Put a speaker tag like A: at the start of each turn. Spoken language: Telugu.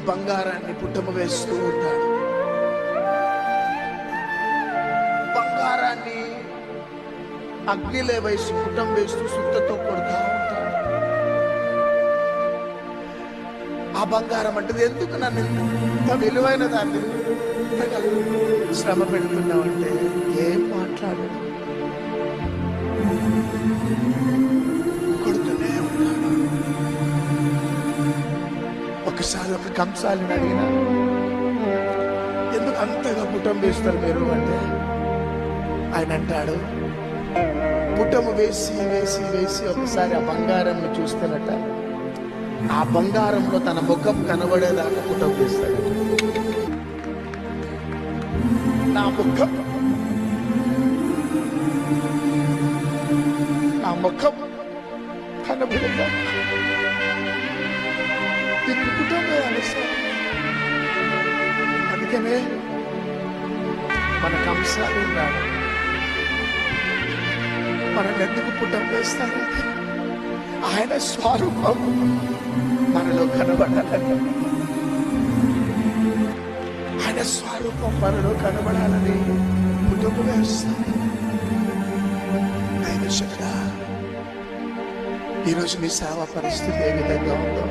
A: బంగారాన్ని పుట్టము వేస్తూ ఉంటాడు. బంగారాన్ని అగ్నిలే వేసి పుట్టం వేస్తూ సుత్తతో కొడతా ఉంటాడు. ఆ బంగారం అంటే ఎందుకు నన్ను ఇంత విలువైన దాన్ని శ్రమ పెడుతున్నావంటే ఏం మాట్లాడు, కొడుతూనే ఉంటాడు. ఒకసారి ఒక కంసాలిని అడిగినా, ఎందుకు అంతగా పుట్టం వేస్తారు మీరు అంటే, ఆయన అంటాడు, పుట్టము వేసి వేసి వేసి ఒకసారి ఆ బంగారంని చూస్తున్నట్ట, ఆ బంగారంలో తన ముఖం కనబడేదాకా పుట్టం వేస్తాడు. నా ముఖం కనబడేదా దీనికి పుట్టం వేయాలి సార్. అందుకనే మన కంసాలు ఉన్నాడు, మనం ఎందుకు పుట్టం వేస్తాడు? ఆయన స్వరూపం మనలో కనబడాలని, ఆయన స్వరూపం మనలో కనబడాలని పుట్టం వేస్తాడు. ఈరోజు మీ సేవ పరిస్థితి ఏ విధంగా ఉందో